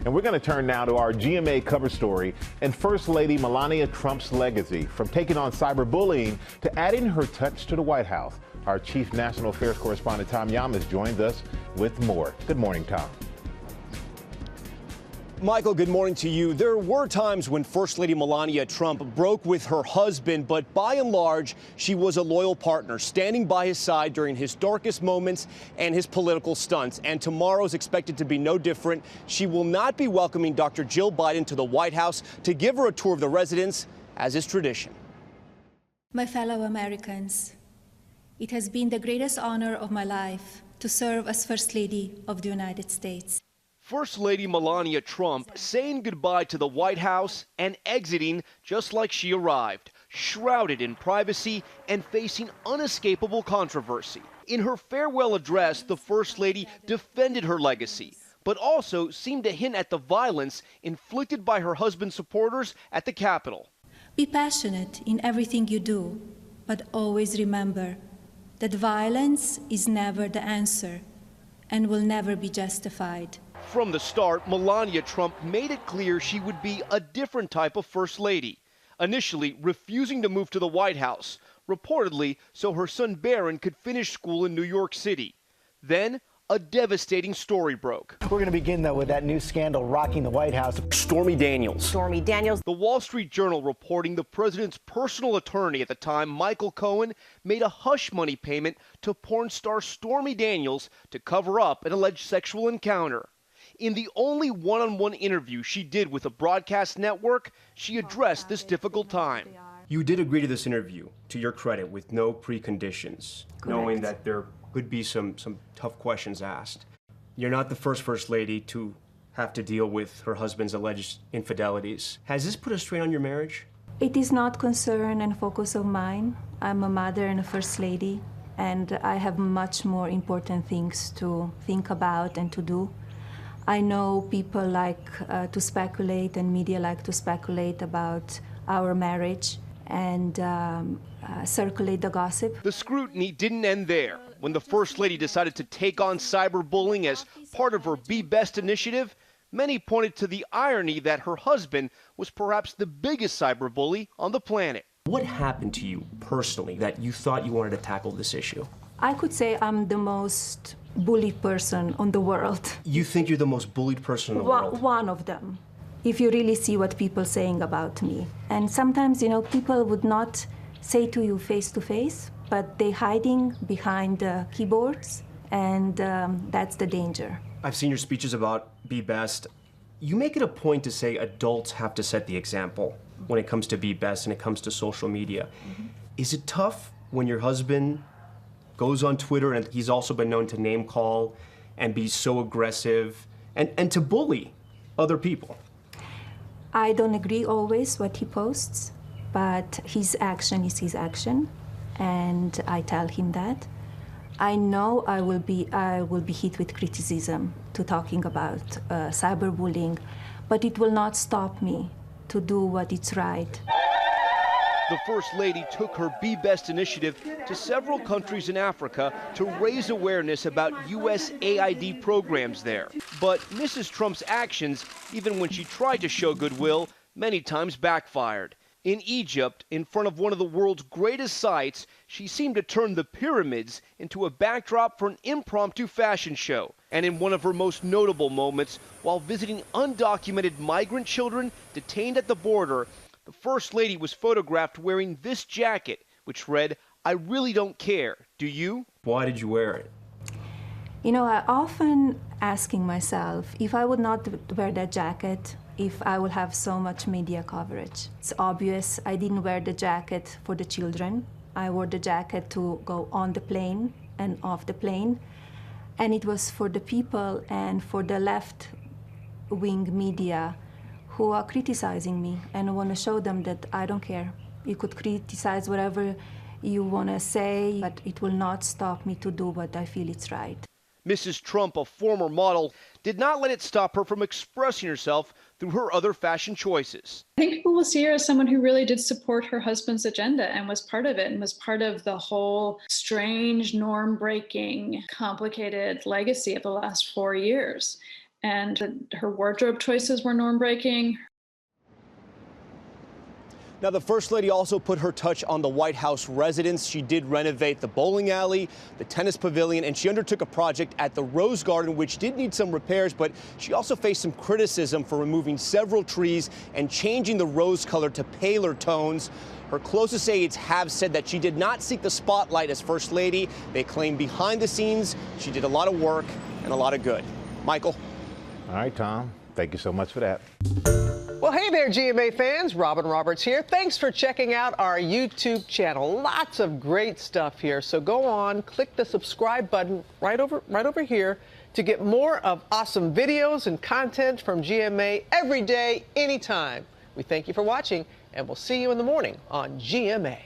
And we're going to turn now to our GMA cover story and First Lady Melania Trump's legacy, from taking on cyberbullying to adding her touch to the White House. Our Chief National Affairs correspondent Tom Yamas joins us with more. Good morning, Tom. Michael, good morning to you. There were times when First Lady Melania Trump broke with her husband, but by and large, she was a loyal partner, standing by his side during his darkest moments and his political stunts. And tomorrow is expected to be no different. She will not be welcoming Dr. Jill Biden to the White House to give her a tour of the residence, as is tradition. My fellow Americans, it has been the greatest honor of my life to serve as First Lady of the United States. First Lady Melania Trump saying goodbye to the White House and exiting just like she arrived, shrouded in privacy and facing unescapable controversy. In her farewell address, the First Lady defended her legacy, but also seemed to hint at the violence inflicted by her husband's supporters at the Capitol. Be passionate in everything you do, but always remember that violence is never the answer and will never be justified. From the start, Melania Trump made it clear she would be a different type of First Lady, initially refusing to move to the White House, reportedly so her son Barron could finish school in New York City. Then, a devastating story broke. We're going to begin, though, with that new scandal rocking the White House. Stormy Daniels. Stormy Daniels. The Wall Street Journal reporting the president's personal attorney at the time, Michael Cohen, made a hush money payment to porn star Stormy Daniels to cover up an alleged sexual encounter. In the only one-on-one interview she did with a broadcast network, she addressed this difficult time. You did agree to this interview, to your credit, with no preconditions, knowing that there could be some tough questions asked. You're not the First Lady to have to deal with her husband's alleged infidelities. Has this put a strain on your marriage? It is not concern and focus of mine. I'm a mother and a First Lady, and I have much more important things to think about and to do. I know people like to speculate, and media like to speculate about our marriage and circulate the gossip. The scrutiny didn't end there. When the First Lady decided to take on cyberbullying as part of her Be Best initiative, many pointed to the irony that her husband was perhaps the biggest cyberbully on the planet. What happened to you personally that you thought you wanted to tackle this issue? I could say I'm the most bullied person on the world. You think you're the most bullied person in the world? One of them, if you really see what people saying about me. And sometimes, people would not say to you face to face, but they hiding behind the keyboards, and that's the danger. I've seen your speeches about Be Best. You make it a point to say adults have to set the example when it comes to Be Best and it comes to social media. Is it tough when your husband goes on Twitter, and he's also been known to name call and be so aggressive and to bully other people? I don't agree always what he posts, but his action is his action, and I tell him that. I know I will be hit with criticism to talking about cyberbullying, but it will not stop me to do what is right. The First Lady took her Be Best initiative to several countries in Africa to raise awareness about USAID programs there. But Mrs. Trump's actions, even when she tried to show goodwill, many times backfired. In Egypt, in front of one of the world's greatest sights, she seemed to turn the pyramids into a backdrop for an impromptu fashion show. And in one of her most notable moments, while visiting undocumented migrant children detained at the border, the First Lady was photographed wearing this jacket, which read, "I really don't care. Do you?" Why did you wear it? I often asking myself, if I would not wear that jacket, if I would have so much media coverage. It's obvious I didn't wear the jacket for the children. I wore the jacket to go on the plane and off the plane. And it was for the people and for the left-wing media who are criticizing me, and I want to show them that I don't care. You could criticize whatever you want to say, but it will not stop me to do what I feel is right. Mrs. Trump, a former model, did not let it stop her from expressing herself through her other fashion choices. I think people will see her as someone who really did support her husband's agenda and was part of it and was part of the whole strange, norm-breaking, complicated legacy of the last 4 years. and her wardrobe choices were norm breaking. Now, the First Lady also put her touch on the White House residence. She did renovate the bowling alley, the tennis pavilion, and she undertook a project at the Rose Garden, which did need some repairs, but she also faced some criticism for removing several trees and changing the rose color to paler tones. Her closest aides have said that she did not seek the spotlight as First Lady. They claim behind the scenes, she did a lot of work and a lot of good. Michael. All right, Tom. Thank you so much for that. Well, hey there, GMA fans. Robin Roberts here. Thanks for checking out our YouTube channel. Lots of great stuff here. So go on, click the subscribe button right over here to get more of awesome videos and content from GMA every day, anytime. We thank you for watching, and we'll see you in the morning on GMA.